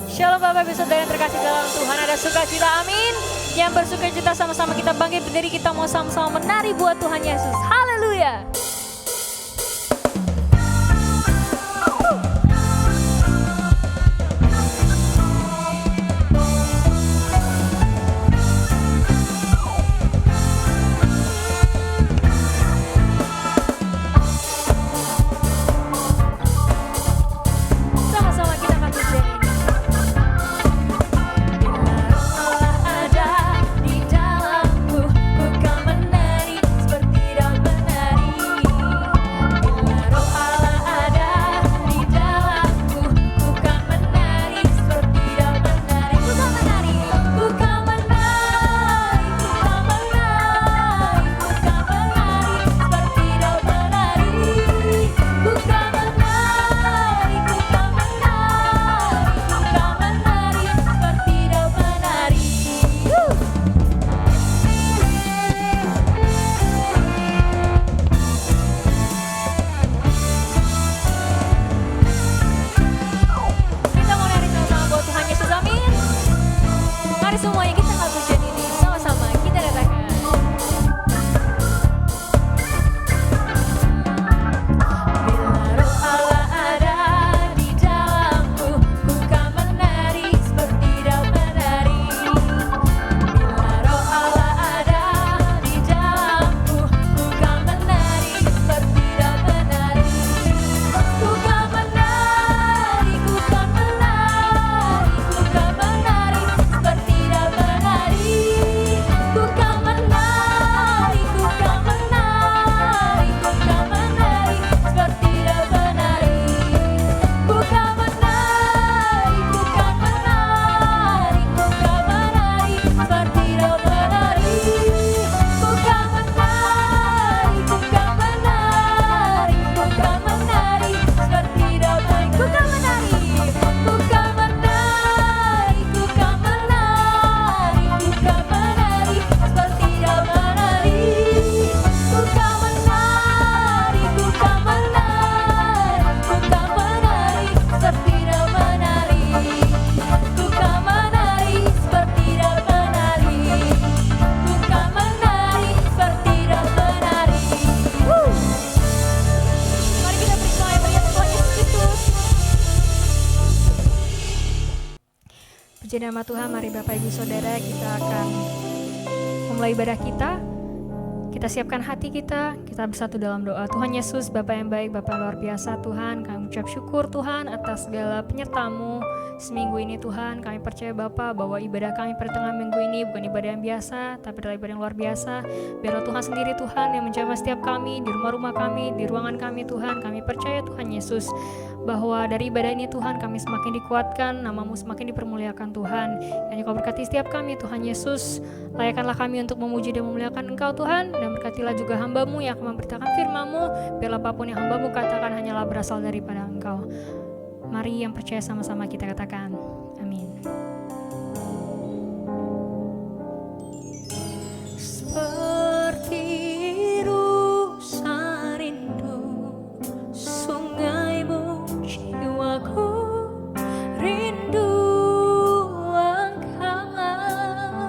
Shalom Bapak Ibu Saudara yang terkasih dalam Tuhan, ada sukacita, amin. Yang bersukacita sama-sama kita bangkit berdiri, kita mau sama-sama menari buat Tuhan Yesus. Haleluya. Puji nama Tuhan, mari Bapak Ibu Saudara, kita akan memulai ibadah kita. Kita siapkan hati kita bersatu dalam doa. Tuhan Yesus, Bapa yang baik, Bapa luar biasa Tuhan, kami ucap syukur Tuhan atas segala penyertamu seminggu ini Tuhan. Kami percaya Bapa bahwa ibadah kami pertengahan minggu ini bukan ibadah yang biasa, tapi adalah ibadah yang luar biasa. Biarlah Tuhan sendiri Tuhan yang menjamah setiap kami, di rumah-rumah kami, di ruangan kami Tuhan. Kami percaya Tuhan Yesus bahwa dari ibadah ini Tuhan kami semakin dikuatkan, namamu semakin dipermuliakan Tuhan. Yang Kau berkati setiap kami Tuhan Yesus. Layakkanlah kami untuk memuji dan memuliakan Engkau Tuhan, dan berkatilah juga hamba-Mu yang akan memberitakan firman-Mu. Biarlah apapun yang hamba-Mu katakan hanyalah berasal daripada Engkau. Mari yang percaya sama-sama kita katakan amin. Seperti rusa rindu sungaimu, jiwaku rindu Engkau.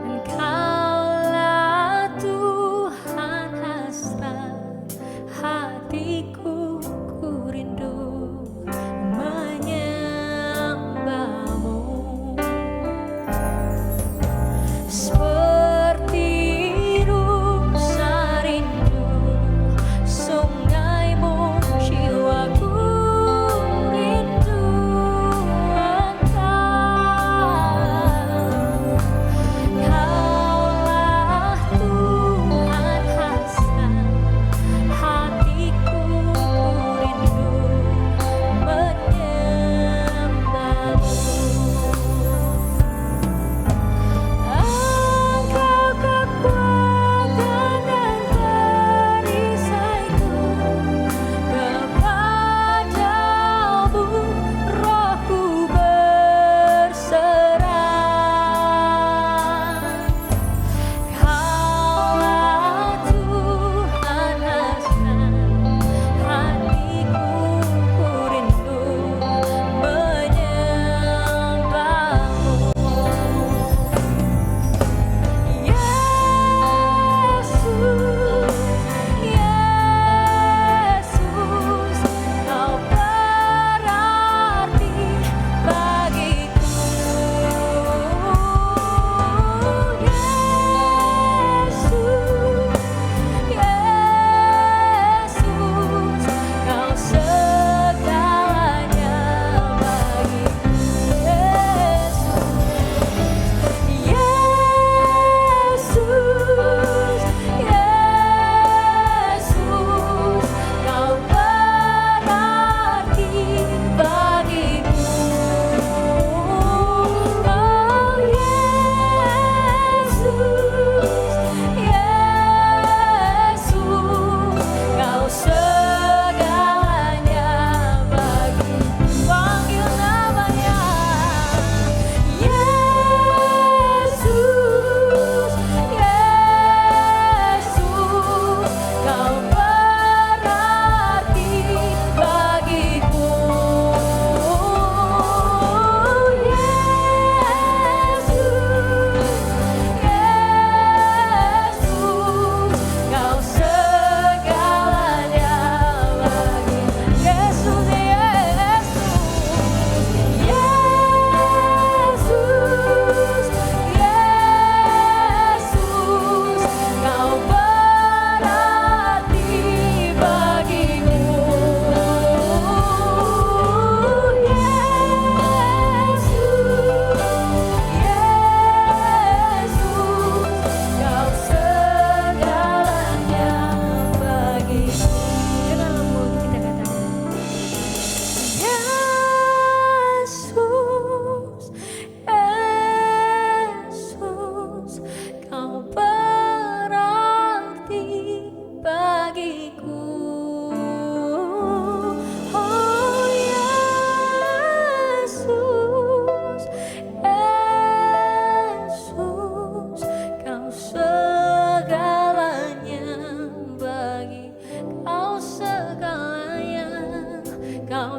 Engkaulah Tuhan hasrat hatiku, ku rindu menyembahmu. Seperti rusa rindu sungaimu, jiwaku rindu Engkau. Kaulah Tuhan hasrat hatiku, ku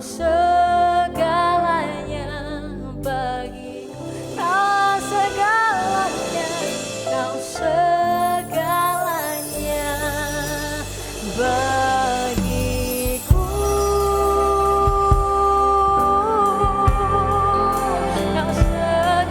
segalanya bagiku, kau segalanya, kau segalanya bagiku, kau segalanya. Yesus, kau segalanya bagi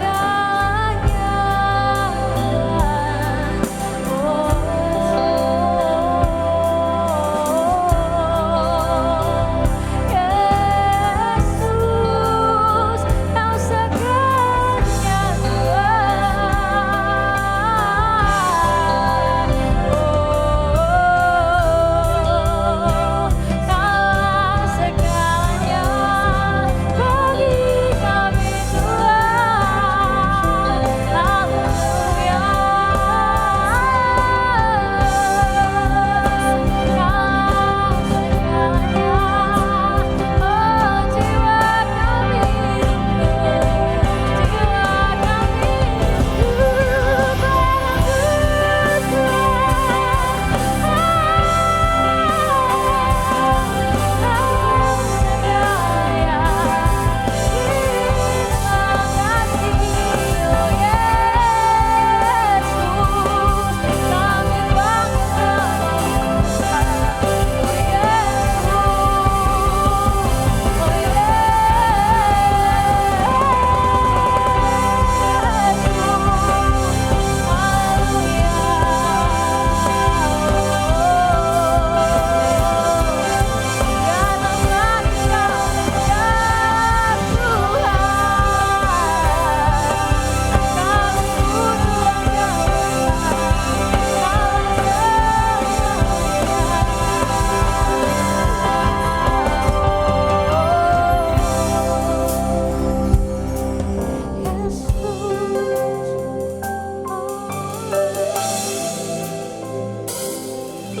kami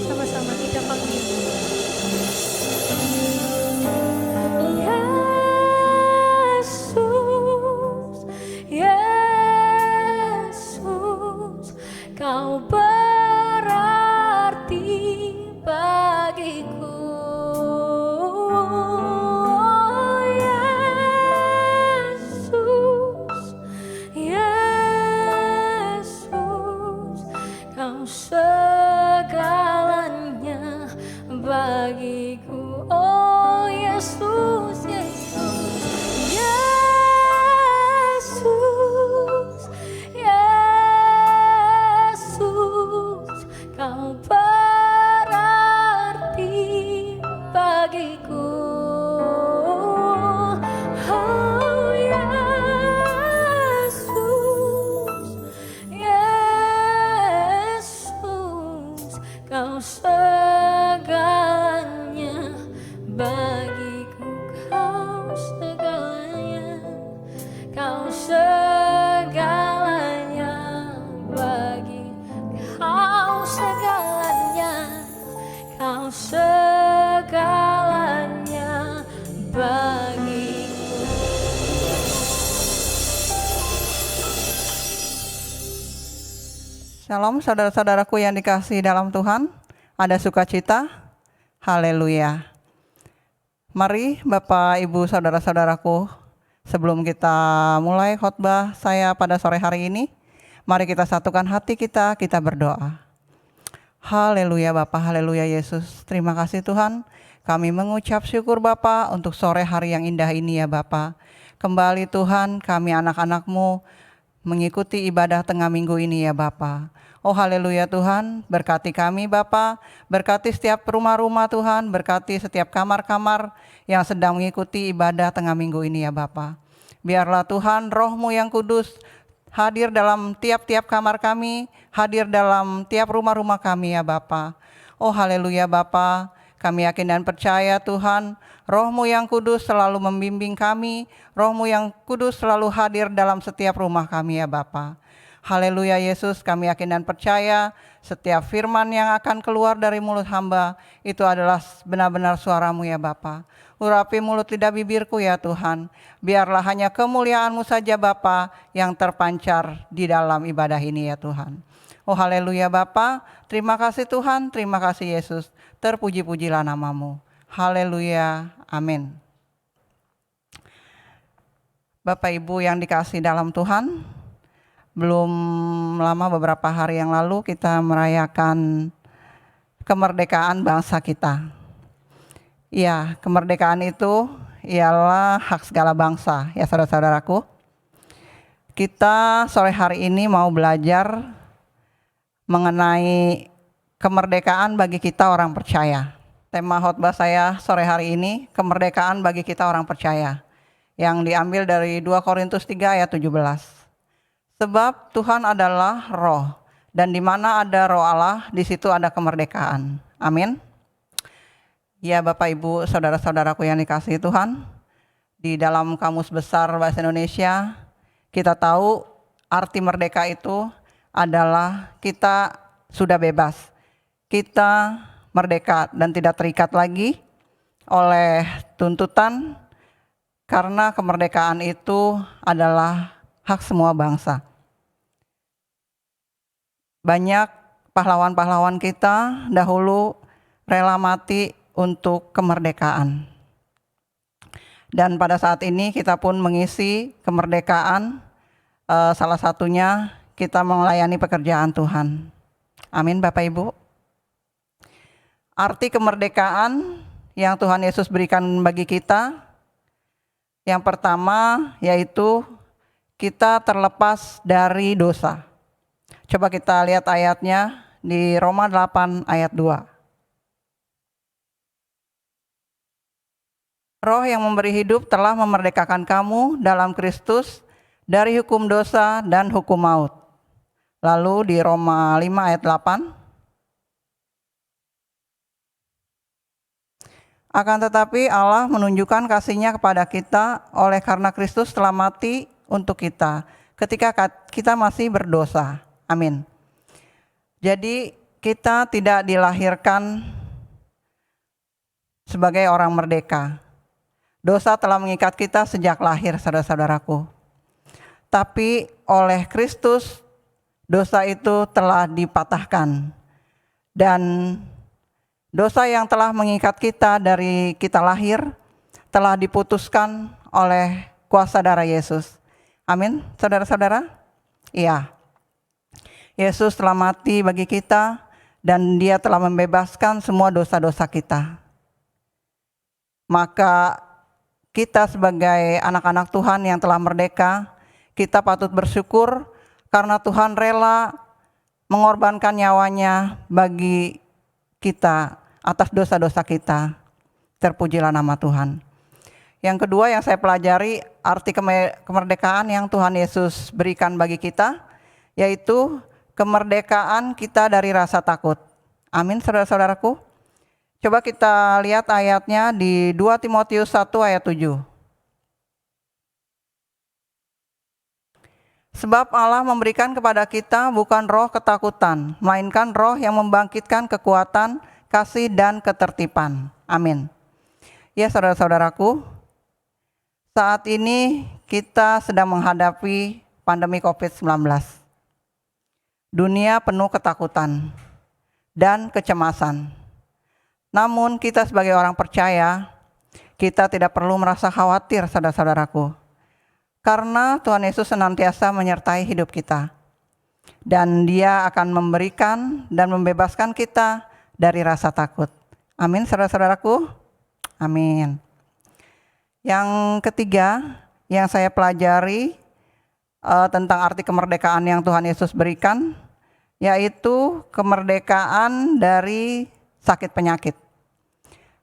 Tuhan. Haleluya. Sama-sama kita panggil. Yesus, Yesus, kau berarti bagiku. Yesus, Yesus, kau segalanya bagiku. Oh Yesus, Yesus, Yesus, Yesus, kau berarti bagiku. Oh Yesus, Yesus, kau segalanya bagiku, kau segalanya, kau segalanya bagi, kau segalanya, kau segalanya bagiku. Shalom saudara-saudaraku yang dikasihi dalam Tuhan, ada sukacita, haleluya. Mari Bapak, Ibu, saudara-saudaraku, sebelum kita mulai khotbah saya pada sore hari ini, mari kita satukan hati kita berdoa. Haleluya Bapak, haleluya Yesus, terima kasih Tuhan, kami mengucap syukur Bapak untuk sore hari yang indah ini ya Bapak. Kembali Tuhan, kami anak-anak-Mu mengikuti ibadah tengah minggu ini ya Bapak. Oh haleluya Tuhan, berkati kami Bapa, berkati setiap rumah-rumah Tuhan, berkati setiap kamar-kamar yang sedang mengikuti ibadah tengah minggu ini ya Bapa. Biarlah Tuhan Roh-Mu yang kudus hadir dalam tiap-tiap kamar kami, hadir dalam tiap rumah-rumah kami ya Bapa. Oh haleluya Bapa, kami yakin dan percaya Tuhan, Roh-Mu yang kudus selalu membimbing kami, Roh-Mu yang kudus selalu hadir dalam setiap rumah kami ya Bapa. Haleluya Yesus, kami yakin dan percaya setiap firman yang akan keluar dari mulut hamba itu adalah benar-benar suara-Mu ya Bapa. Urapi mulut lidah bibirku ya Tuhan, biarlah hanya kemuliaan-Mu saja Bapa yang terpancar di dalam ibadah ini ya Tuhan. Oh haleluya Bapa, terima kasih Tuhan, terima kasih Yesus, terpuji-pujilah nama-Mu. Haleluya, amin. Bapak Ibu yang dikasihi dalam Tuhan, belum lama beberapa hari yang lalu kita merayakan kemerdekaan bangsa kita. Ya, kemerdekaan itu ialah hak segala bangsa, ya saudara-saudaraku. Kita sore hari ini mau belajar mengenai kemerdekaan bagi kita orang percaya. Tema khotbah saya sore hari ini, kemerdekaan bagi kita orang percaya, yang diambil dari 2 Korintus 3 ayat 17. Sebab Tuhan adalah roh, dan di mana ada roh Allah, di situ ada kemerdekaan. Amin. Ya Bapak Ibu, saudara-saudaraku yang dikasihi Tuhan, di dalam Kamus Besar Bahasa Indonesia, kita tahu arti merdeka itu adalah kita sudah bebas. Kita merdeka dan tidak terikat lagi oleh tuntutan, karena kemerdekaan itu adalah hak semua bangsa. Banyak pahlawan-pahlawan kita dahulu rela mati untuk kemerdekaan. Dan pada saat ini kita pun mengisi kemerdekaan, salah satunya kita melayani pekerjaan Tuhan. Amin Bapak Ibu. Arti kemerdekaan yang Tuhan Yesus berikan bagi kita, yang pertama yaitu kita terlepas dari dosa. Coba kita lihat ayatnya di Roma 8 ayat 2. Roh yang memberi hidup telah memerdekakan kamu dalam Kristus dari hukum dosa dan hukum maut. Lalu di Roma 5 ayat 8. Akan tetapi Allah menunjukkan kasih-Nya kepada kita oleh karena Kristus telah mati untuk kita ketika kita masih berdosa. Amin. Jadi kita tidak dilahirkan sebagai orang merdeka. Dosa telah mengikat kita sejak lahir, saudara-saudaraku. Tapi oleh Kristus, dosa itu telah dipatahkan. Dan dosa yang telah mengikat kita dari kita lahir, telah diputuskan oleh kuasa darah Yesus. Amin, saudara-saudara? Iya. Yesus telah mati bagi kita, dan Dia telah membebaskan semua dosa-dosa kita. Maka kita sebagai anak-anak Tuhan yang telah merdeka, kita patut bersyukur karena Tuhan rela mengorbankan nyawanya bagi kita atas dosa-dosa kita. Terpujilah nama Tuhan. Yang kedua yang saya pelajari, arti kemerdekaan yang Tuhan Yesus berikan bagi kita, yaitu kemerdekaan kita dari rasa takut. Amin, saudara-saudaraku. Coba kita lihat ayatnya di 2 Timotius 1 ayat 7. Sebab Allah memberikan kepada kita bukan roh ketakutan, melainkan roh yang membangkitkan kekuatan, kasih, dan ketertiban. Amin. Ya saudara-saudaraku, saat ini kita sedang menghadapi pandemi COVID-19. Dunia penuh ketakutan dan kecemasan. Namun kita sebagai orang percaya, kita tidak perlu merasa khawatir, saudara-saudaraku. Karena Tuhan Yesus senantiasa menyertai hidup kita. Dan Dia akan memberikan dan membebaskan kita dari rasa takut. Amin, saudara-saudaraku. Amin. Yang ketiga, yang saya pelajari tentang arti kemerdekaan yang Tuhan Yesus berikan, yaitu kemerdekaan dari sakit penyakit.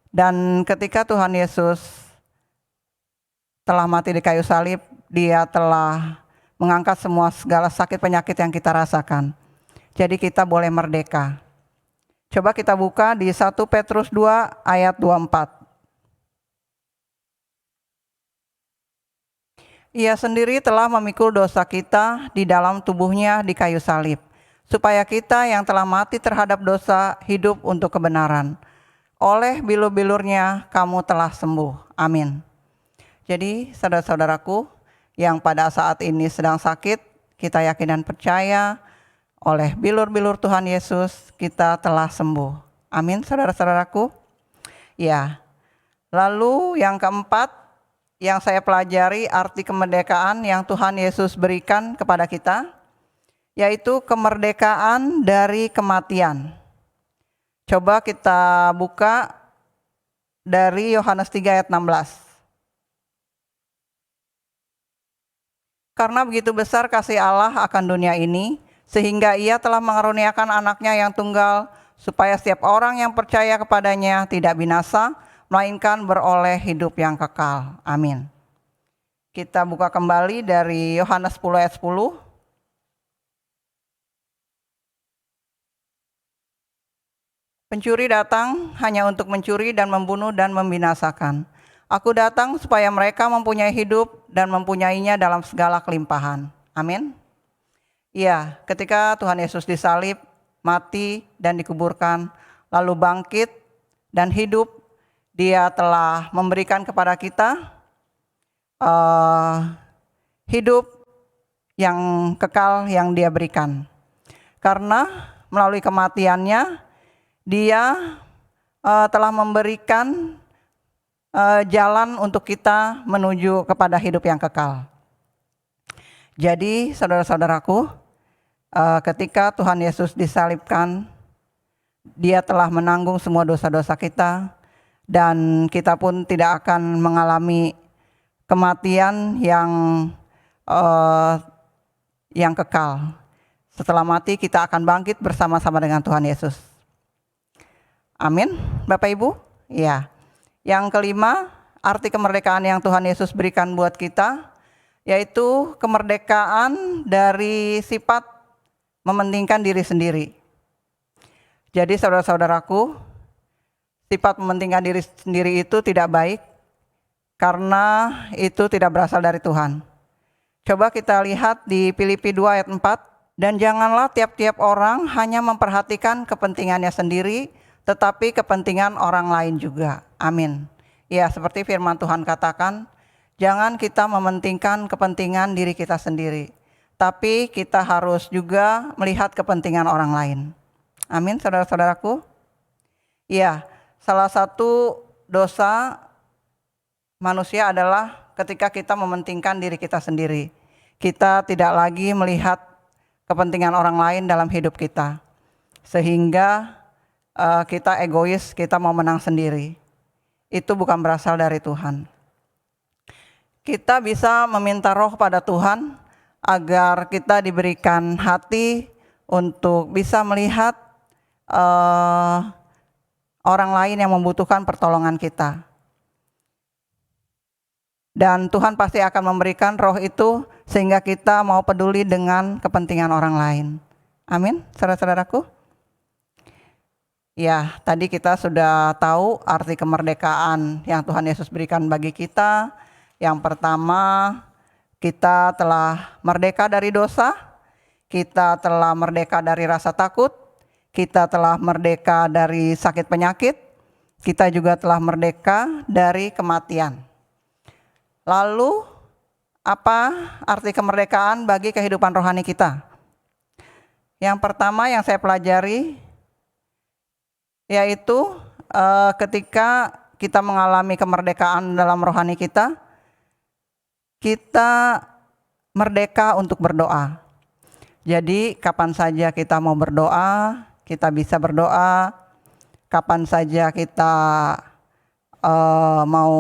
Dan ketika Tuhan Yesus telah mati di kayu salib, Dia telah mengangkat segala sakit penyakit yang kita rasakan. Jadi kita boleh merdeka. Coba kita buka di 1 Petrus 2 ayat 24. Ia sendiri telah memikul dosa kita di dalam tubuhnya di kayu salib, supaya kita yang telah mati terhadap dosa hidup untuk kebenaran. Oleh bilur-bilurnya kamu telah sembuh. Amin. Jadi saudara-saudaraku yang pada saat ini sedang sakit, kita yakin dan percaya oleh bilur-bilur Tuhan Yesus kita telah sembuh. Amin, saudara-saudaraku. Ya. Lalu yang keempat, yang saya pelajari arti kemerdekaan yang Tuhan Yesus berikan kepada kita, yaitu kemerdekaan dari kematian. Coba kita buka dari Yohanes 3 ayat 16. Karena begitu besar kasih Allah akan dunia ini, sehingga Ia telah mengaruniakan anaknya yang tunggal, supaya setiap orang yang percaya kepadanya tidak binasa, melainkan beroleh hidup yang kekal. Amin. Kita buka kembali dari Yohanes 10 ayat 10. Pencuri datang hanya untuk mencuri dan membunuh dan membinasakan. Aku datang supaya mereka mempunyai hidup dan mempunyainya dalam segala kelimpahan. Amin. Iya, ketika Tuhan Yesus disalib, mati dan dikuburkan, lalu bangkit dan hidup, Dia telah memberikan kepada kita hidup yang kekal yang Dia berikan. Karena melalui kematiannya, Dia telah memberikan jalan untuk kita menuju kepada hidup yang kekal. Jadi saudara-saudaraku, ketika Tuhan Yesus disalibkan, Dia telah menanggung semua dosa-dosa kita, dan kita pun tidak akan mengalami kematian yang kekal. Setelah mati kita akan bangkit bersama-sama dengan Tuhan Yesus. Amin, Bapak Ibu. Ya. Yang kelima, arti kemerdekaan yang Tuhan Yesus berikan buat kita, yaitu kemerdekaan dari sifat mementingkan diri sendiri. Jadi saudara-saudaraku, sifat mementingkan diri sendiri itu tidak baik, karena itu tidak berasal dari Tuhan. Coba kita lihat di Filipi 2 ayat 4, dan janganlah tiap-tiap orang hanya memperhatikan kepentingannya sendiri, tetapi kepentingan orang lain juga. Amin. Ya, seperti firman Tuhan katakan, jangan kita mementingkan kepentingan diri kita sendiri, tapi kita harus juga melihat kepentingan orang lain. Amin, saudara-saudaraku. Ya, salah satu dosa manusia adalah ketika kita mementingkan diri kita sendiri. Kita tidak lagi melihat kepentingan orang lain dalam hidup kita, sehingga kita egois, kita mau menang sendiri. Itu bukan berasal dari Tuhan. Kita bisa meminta roh pada Tuhan agar kita diberikan hati untuk bisa melihat orang lain yang membutuhkan pertolongan kita. Dan Tuhan pasti akan memberikan roh itu sehingga kita mau peduli dengan kepentingan orang lain. Amin, saudara-saudaraku. Ya, tadi kita sudah tahu arti kemerdekaan yang Tuhan Yesus berikan bagi kita. Yang pertama, kita telah merdeka dari dosa, kita telah merdeka dari rasa takut, kita telah merdeka dari sakit penyakit, kita juga telah merdeka dari kematian. Lalu, apa arti kemerdekaan bagi kehidupan rohani kita? Yang pertama yang saya pelajari, yaitu ketika kita mengalami kemerdekaan dalam rohani kita merdeka untuk berdoa. Jadi kapan saja kita mau berdoa, kita bisa berdoa. Kapan saja kita mau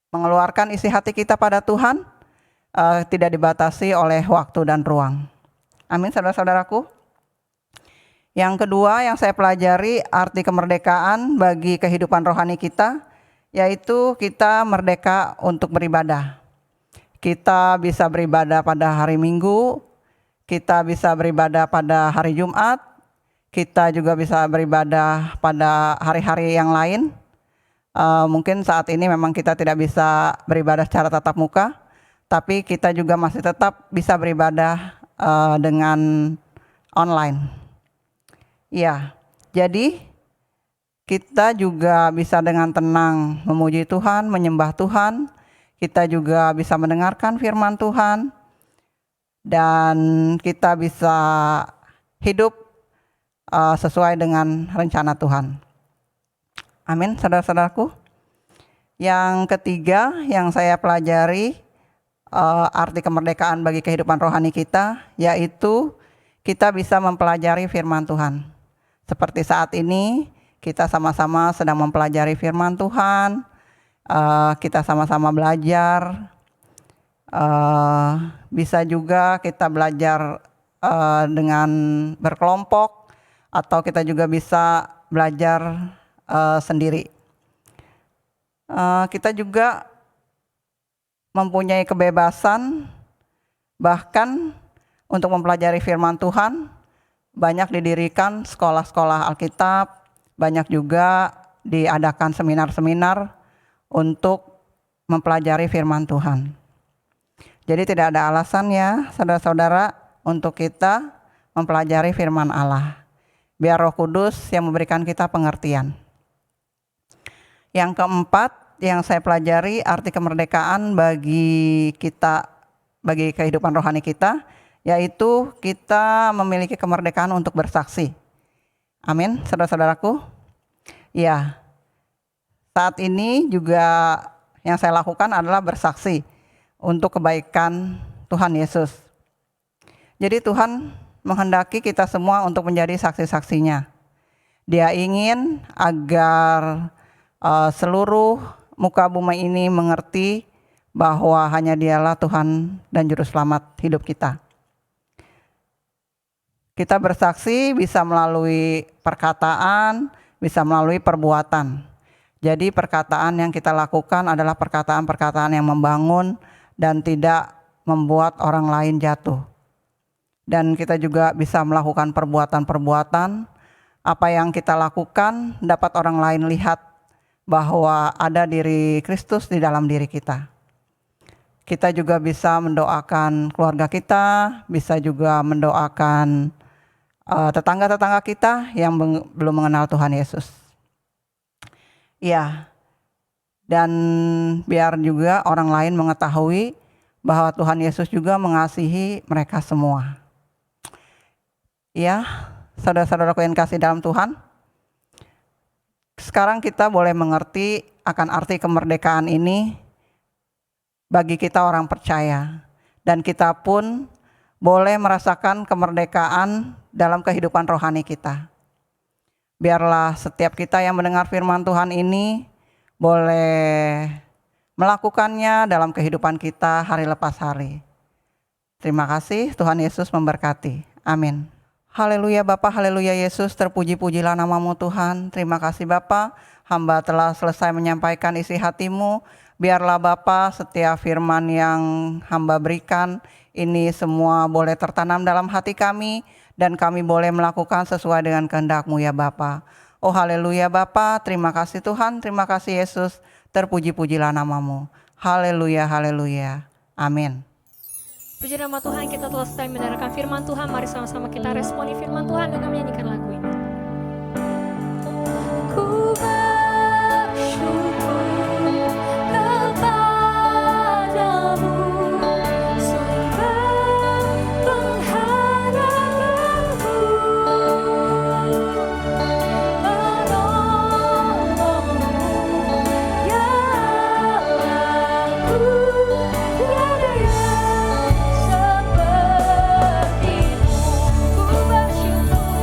mengeluarkan isi hati kita pada Tuhan, tidak dibatasi oleh waktu dan ruang. Amin, saudara-saudaraku. Yang kedua yang saya pelajari arti kemerdekaan bagi kehidupan rohani kita, yaitu kita merdeka untuk beribadah. Kita bisa beribadah pada hari Minggu, kita bisa beribadah pada hari Jumat, kita juga bisa beribadah pada hari-hari yang lain. Mungkin saat ini memang kita tidak bisa beribadah secara tatap muka, tapi kita juga masih tetap bisa beribadah dengan online. Ya, jadi kita juga bisa dengan tenang memuji Tuhan, menyembah Tuhan. Kita juga bisa mendengarkan firman Tuhan, dan kita bisa hidup sesuai dengan rencana Tuhan. Amin, saudara-saudaraku. Yang ketiga yang saya pelajari arti kemerdekaan bagi kehidupan rohani kita, yaitu kita bisa mempelajari firman Tuhan. Seperti saat ini kita sama-sama sedang mempelajari firman Tuhan, kita sama-sama belajar. Bisa juga kita belajar dengan berkelompok, atau kita juga bisa belajar sendiri. Kita juga mempunyai kebebasan bahkan untuk mempelajari firman Tuhan. Banyak didirikan sekolah-sekolah Alkitab, banyak juga diadakan seminar-seminar untuk mempelajari firman Tuhan. Jadi tidak ada alasan ya saudara-saudara untuk kita mempelajari firman Allah. Biar Roh Kudus yang memberikan kita pengertian. Yang keempat yang saya pelajari arti kemerdekaan bagi kita, bagi kehidupan rohani kita, yaitu kita memiliki kemerdekaan untuk bersaksi. Amin, saudara-saudaraku. Ya, saat ini juga yang saya lakukan adalah bersaksi untuk kebaikan Tuhan Yesus. Jadi Tuhan menghendaki kita semua untuk menjadi saksi-saksinya. Dia ingin agar seluruh muka bumi ini mengerti bahwa hanya Dialah Tuhan dan Juru Selamat hidup kita. Kita bersaksi bisa melalui perkataan, bisa melalui perbuatan. Jadi perkataan yang kita lakukan adalah perkataan-perkataan yang membangun dan tidak membuat orang lain jatuh. Dan kita juga bisa melakukan perbuatan-perbuatan, apa yang kita lakukan dapat orang lain lihat bahwa ada diri Kristus di dalam diri kita. Kita juga bisa mendoakan keluarga kita, bisa juga mendoakan tetangga-tetangga kita yang belum mengenal Tuhan Yesus. Ya, dan biar juga orang lain mengetahui bahwa Tuhan Yesus juga mengasihi mereka semua. Ya, saudara-saudaraku yang kasih dalam Tuhan, sekarang kita boleh mengerti akan arti kemerdekaan ini bagi kita orang percaya. Dan kita pun boleh merasakan kemerdekaan dalam kehidupan rohani kita. Biarlah setiap kita yang mendengar firman Tuhan ini boleh melakukannya dalam kehidupan kita hari lepas hari. Terima kasih, Tuhan Yesus memberkati. Amin. Haleluya Bapa, haleluya Yesus, terpuji-pujilah namamu Tuhan. Terima kasih Bapa, hamba telah selesai menyampaikan isi hatimu. Biarlah Bapa setiap firman yang hamba berikan ini semua boleh tertanam dalam hati kami, dan kami boleh melakukan sesuai dengan kehendak-Mu ya Bapa. Oh haleluya Bapa, terima kasih Tuhan, terima kasih Yesus, terpuji-pujilah namamu. Haleluya, haleluya. Amin. Puji nama Tuhan, kita telah selesai mendengarkan firman Tuhan. Mari sama-sama kita responi firman Tuhan dengan menyanyikan lagu ini. Ku bersyukur kepadamu, sumber pengharapanku, menolongmu ya Allahku, tiada yang sepertimu. Ku bersyukur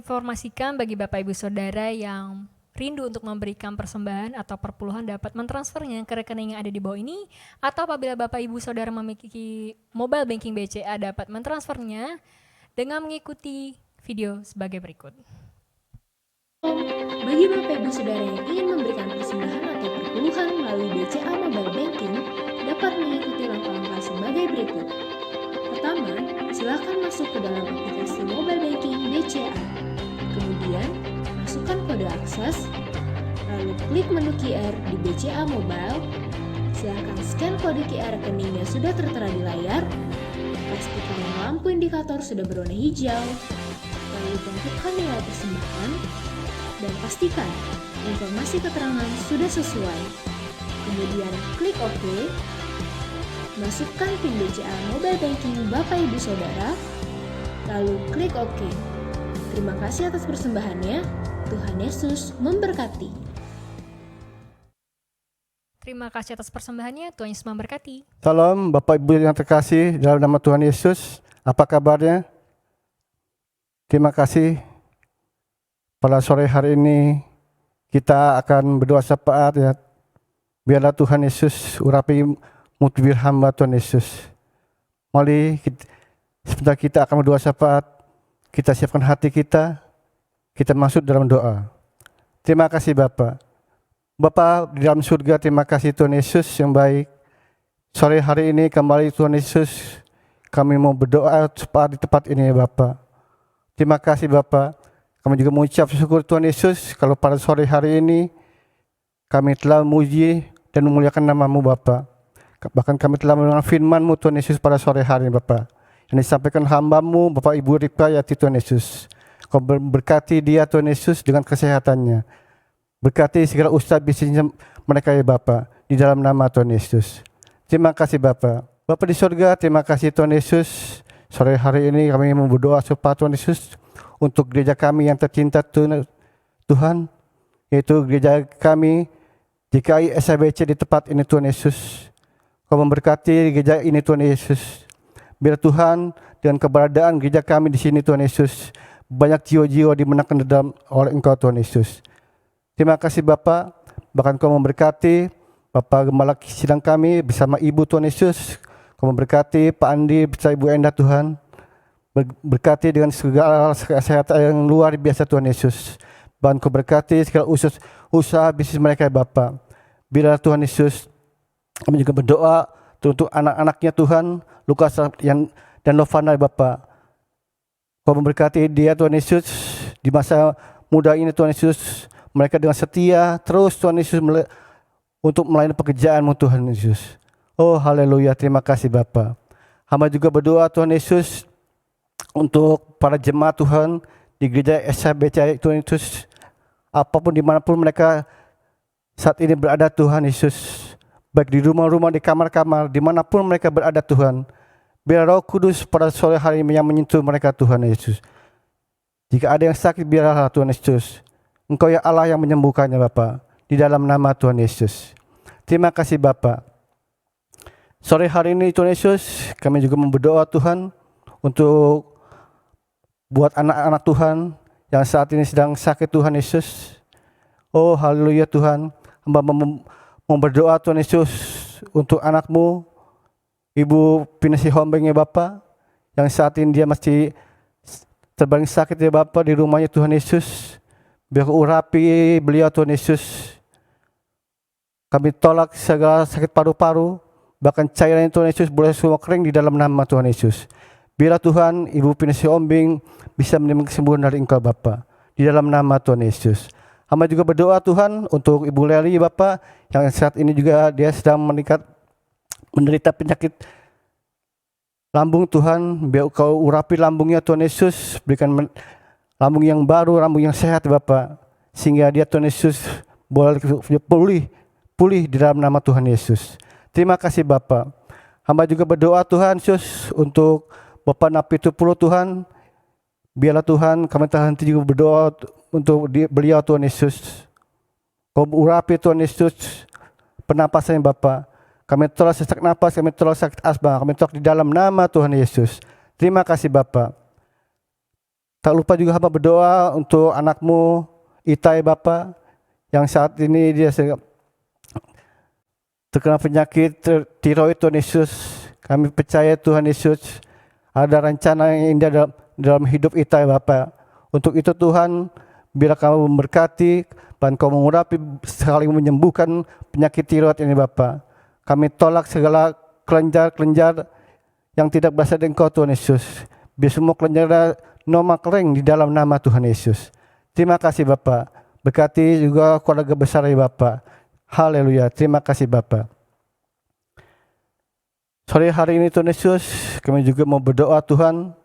informasikan bagi Bapak Ibu Saudara yang rindu untuk memberikan persembahan atau perpuluhan dapat mentransfernya ke rekening yang ada di bawah ini, atau apabila Bapak Ibu Saudara memiliki mobile banking BCA dapat mentransfernya dengan mengikuti video sebagai berikut. Bagi Bagi Bapak Ibu Saudara yang ingin memberikan persembahan atau perpuluhan melalui BCA Mobile Banking, dapat mengikuti langkah-langkah sebagai berikut. Pertama, silakan masuk ke dalam aplikasi Mobile Banking BCA. Kemudian, masukkan kode akses, lalu klik menu QR di BCA Mobile. Silakan scan kode QR rekening yang sudah tertera di layar. Pastikan lampu indikator sudah berwarna hijau. Lalu tentukan nilai persembahan dan pastikan informasi keterangan sudah sesuai. Kemudian klik OK. Masukkan PIN BCA Mobile Banking Bapak Ibu Saudara, lalu klik OK. Terima kasih atas persembahannya. Tuhan Yesus memberkati. Terima kasih atas persembahannya, Tuhan Yesus memberkati. Salam Bapak Ibu yang terkasih dalam nama Tuhan Yesus. Apa kabarnya? Terima kasih. Pada sore hari ini kita akan berdoa syafaat ya. Biarlah Tuhan Yesus urapi mutbir hamba Tuhan Yesus. Mari sebentar kita akan berdoa syafaat. Kita siapkan hati kita masuk dalam doa. Terima kasih Bapa. Bapa di dalam surga, terima kasih Tuhan Yesus yang baik. Sore hari ini kembali Tuhan Yesus, kami mau berdoa syafaat di tempat ini ya Bapa. Terima kasih Bapa. Kami juga mengucap syukur Tuhan Yesus kalau pada sore hari ini kami telah memuji dan memuliakan nama-Mu Bapa. Bahkan kami telah mendengar firman-Mu Tuhan Yesus pada sore hari Bapa. Yang disampaikan hamba-Mu Bapak Ibu Ripkayati Tuhan Yesus. Kau berkati dia Tuhan Yesus dengan kesehatannya. Berkati segala usaha bisnisnya mereka ya Bapa. Di dalam nama Tuhan Yesus. Terima kasih Bapa. Bapa di surga, terima kasih Tuhan Yesus. Sore hari ini kami mau berdoa supaya Tuhan Yesus untuk gereja kami yang tercinta Tuhan. Yaitu gereja kami GKI SABC di tempat ini Tuhan Yesus. Kau memberkati gereja ini Tuhan Yesus. Biar Tuhan dengan keberadaan gereja kami di sini Tuhan Yesus, banyak jiwa-jiwa dimenangkan dalam oleh Engkau Tuhan Yesus. Terima kasih Bapa, bahkan Kau memberkati Bapak Gembala sidang kami bersama Ibu Tuhan Yesus. Kau memberkati Pak Andi bersama Ibu Endah Tuhan. Berkati dengan segala kesehatan yang luar biasa Tuhan Yesus. Bahkan Kau berkati segala usaha bisnis mereka ya Bapa. Biarlah Tuhan Yesus, kami juga berdoa untuk anak-anaknya Tuhan, Lukas dan Lovana Bapa. Kau memberkati dia Tuhan Yesus di masa muda ini Tuhan Yesus. Mereka dengan setia terus Tuhan Yesus untuk melayani pekerjaan-Mu Tuhan Yesus. Oh haleluya, terima kasih Bapa. Hamba juga berdoa Tuhan Yesus untuk para jemaat Tuhan di gereja SABC Tuhan Yesus. Apapun dimanapun mereka saat ini berada Tuhan Yesus. Baik di rumah-rumah, di kamar-kamar, dimanapun mereka berada Tuhan. Biar Roh Kudus pada sore hari ini yang menyentuh mereka Tuhan Yesus. Jika ada yang sakit, biarlah Tuhan Yesus. Engkau ya Allah yang menyembuhkannya Bapa. Di dalam nama Tuhan Yesus. Terima kasih Bapa. Sore hari ini Tuhan Yesus, kami juga berdoa Tuhan untuk buat anak-anak Tuhan yang saat ini sedang sakit Tuhan Yesus. Oh haleluya Tuhan. Hamba mau berdoa Tuhan Yesus untuk anak-Mu, Ibu Pinasi Hombeng ya Bapa, yang saat ini dia masih terbaring sakit ya Bapa di rumahnya Tuhan Yesus. Biar urapi beliau Tuhan Yesus. Kami tolak segala sakit paru-paru, bahkan cairan Tuhan Yesus boleh semua kering di dalam nama Tuhan Yesus. Biarlah Tuhan Ibu Pinasi Hombeng bisa menerima kesembuhan dari Engkau Bapa. Di dalam nama Tuhan Yesus. Hamba juga berdoa Tuhan untuk Ibu Leli Bapa yang saat ini juga dia sedang menderita penyakit lambung Tuhan. Biar Kau urapi lambungnya Tuhan Yesus, berikan lambung yang baru, lambung yang sehat Bapa, sehingga dia Tuhan Yesus boleh pulih di dalam nama Tuhan Yesus. Terima kasih Bapa. Hamba juga berdoa Tuhan Yesus untuk Bapak Napi Tupulu Tuhan. Biarlah Tuhan kami terhenti juga berdoa untuk beliau Tuhan Yesus. Kau urapi Tuhan Yesus pernapasannya Bapa. Kami tolak sesak napas, kami tolak sakit asma, kami tolak di dalam nama Tuhan Yesus. Terima kasih Bapa. Tak lupa juga hamba berdoa untuk anak-Mu Itai Bapa, yang saat ini dia terkena penyakit tiroid Tuhan Yesus. Kami percaya Tuhan Yesus ada rencana yang indah dalam hidup Itai Bapa. Untuk itu Tuhan, biarlah Kau memberkati, bahkan Kau mengurapi sekali menyembuhkan penyakit tiroid ini Bapa. Kami tolak segala kelenjar-kelenjar yang tidak berasal dari Engkau Tuhan Yesus. Biar semua kelenjar noma kering di dalam nama Tuhan Yesus. Terima kasih Bapa. Berkati juga keluarga besar ya Bapa. Haleluya. Terima kasih Bapa. Sore hari ini Tuhan Yesus, kami juga mau berdoa Tuhan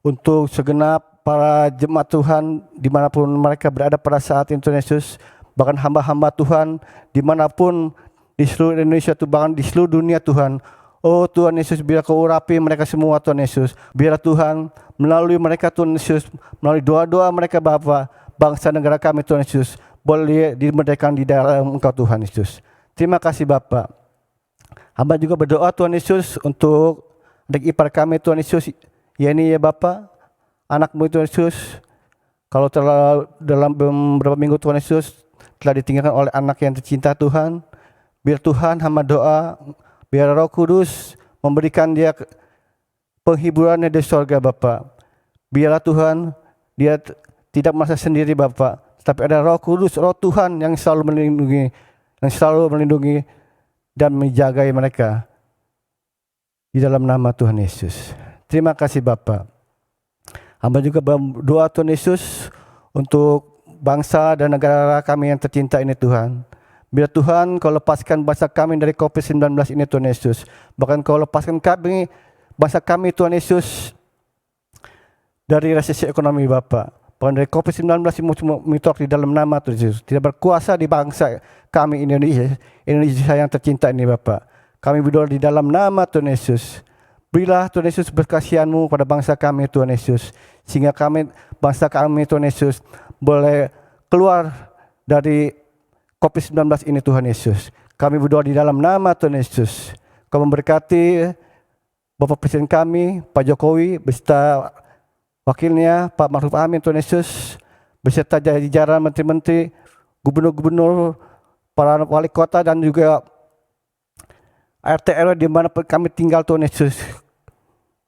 untuk segenap para jemaat Tuhan dimanapun mereka berada pada saat ini Tuhan Yesus. Bahkan hamba-hamba Tuhan dimanapun di seluruh Indonesia, bahkan di seluruh dunia Tuhan. Oh Tuhan Yesus, biar Kau urapi mereka semua Tuhan Yesus. Biar Tuhan melalui mereka Tuhan Yesus, melalui doa-doa mereka Bapa, bangsa negara kami Tuhan Yesus, boleh dimerdekakan di dalam Engkau Tuhan Yesus. Terima kasih Bapa. Hamba juga berdoa Tuhan Yesus untuk adik ipar kami Tuhan Yesus, ya ini ya Bapa, anakmu Tuhan Yesus, kalau telah dalam beberapa minggu Tuhan Yesus telah ditinggalkan oleh anak yang tercinta Tuhan, biar Tuhan hamba doa, biar Roh Kudus memberikan dia penghiburannya di surga Bapa. Biarlah Tuhan dia tidak merasa sendiri Bapa, tapi ada Roh Kudus, Roh Tuhan yang selalu melindungi dan menjaga mereka di dalam nama Tuhan Yesus. Terima kasih Bapa. Hamba juga berdoa Tuhan Yesus untuk bangsa dan negara kami yang tercinta ini Tuhan. Biar Tuhan Kau lepaskan bangsa kami dari COVID-19 ini Tuhan Yesus. Bahkan Kau lepaskan kami, bangsa kami Tuhan Yesus, dari resesi ekonomi Bapa. Bahkan dari COVID-19 ini mitok di dalam nama Tuhan Yesus. Tidak berkuasa di bangsa kami Indonesia yang tercinta ini Bapa. Kami berdoa di dalam nama Tuhan Yesus. Berilah Tuhan Yesus berkasihan-Mu pada bangsa kami Tuhan Yesus. Sehingga bangsa kami Tuhan Yesus boleh keluar dari COVID-19 ini Tuhan Yesus. Kami berdoa di dalam nama Tuhan Yesus. Kau memberkati Bapak Presiden kami, Pak Jokowi, beserta wakilnya, Pak Ma'ruf Amin Tuhan Yesus, beserta jajaran menteri-menteri, gubernur-gubernur, para wali kota dan juga RT RW di mana kami tinggal Tuhan Yesus.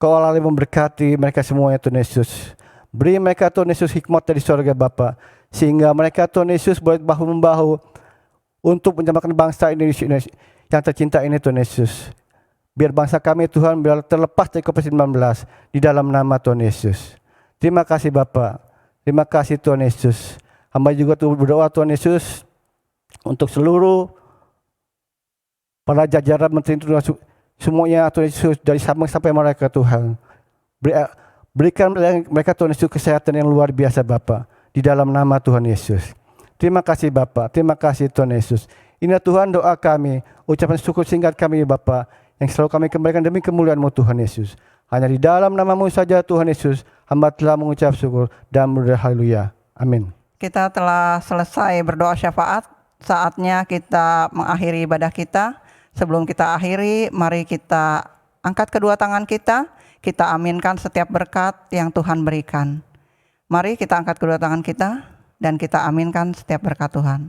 Kau lalu memberkati mereka semuanya Tuhan Yesus. Beri mereka Tuhan Yesus hikmat dari surga Bapa, sehingga mereka Tuhan Yesus boleh bahu-membahu untuk menyelamatkan bangsa Indonesia yang tercinta ini Tuhan Yesus. Biar bangsa kami Tuhan biar terlepas dari COVID-19 di dalam nama Tuhan Yesus. Terima kasih Bapa. Terima kasih Tuhan Yesus. Hamba juga berdoa Tuhan Yesus untuk seluruh para jajaran menteri Tuhan semuanya Tuhan Yesus, dari Sabang sampai mereka Tuhan. Berikan mereka Tuhan Yesus kesehatan yang luar biasa Bapa, di dalam nama Tuhan Yesus. Terima kasih Bapa, terima kasih Tuhan Yesus. Inilah Tuhan doa kami, ucapan syukur singkat kami Bapa, yang selalu kami kembalikan demi kemuliaan-Mu Tuhan Yesus. Hanya di dalam nama-Mu saja Tuhan Yesus, hamba telah mengucap syukur dan berhaleluya. Amin. Kita telah selesai berdoa syafaat, saatnya kita mengakhiri ibadah kita. Sebelum kita akhiri, mari kita angkat kedua tangan kita aminkan setiap berkat yang Tuhan berikan. Mari kita angkat kedua tangan kita dan kita aminkan setiap berkat Tuhan.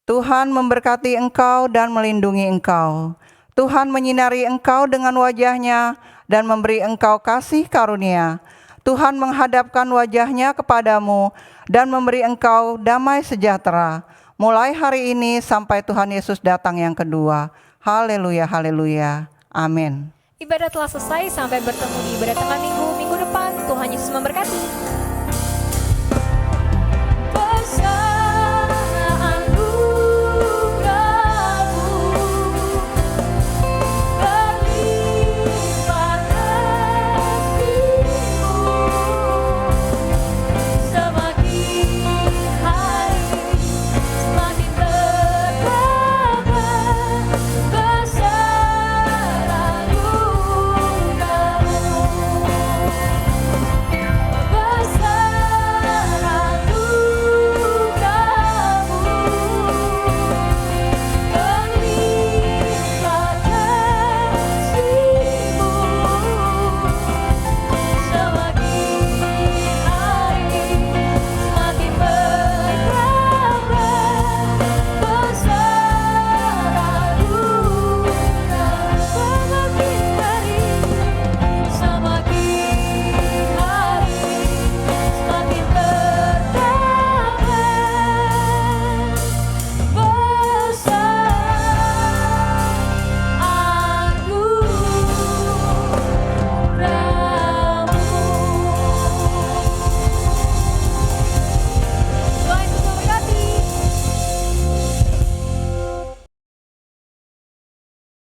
Tuhan memberkati engkau dan melindungi engkau. Tuhan menyinari engkau dengan wajah-Nya dan memberi engkau kasih karunia. Tuhan menghadapkan wajah-Nya kepadamu dan memberi engkau damai sejahtera. Mulai hari ini sampai Tuhan Yesus datang yang kedua. Haleluya, haleluya. Amin. Ibadah telah selesai, sampai bertemu di ibadah tengah minggu depan. Tuhan Yesus memberkati.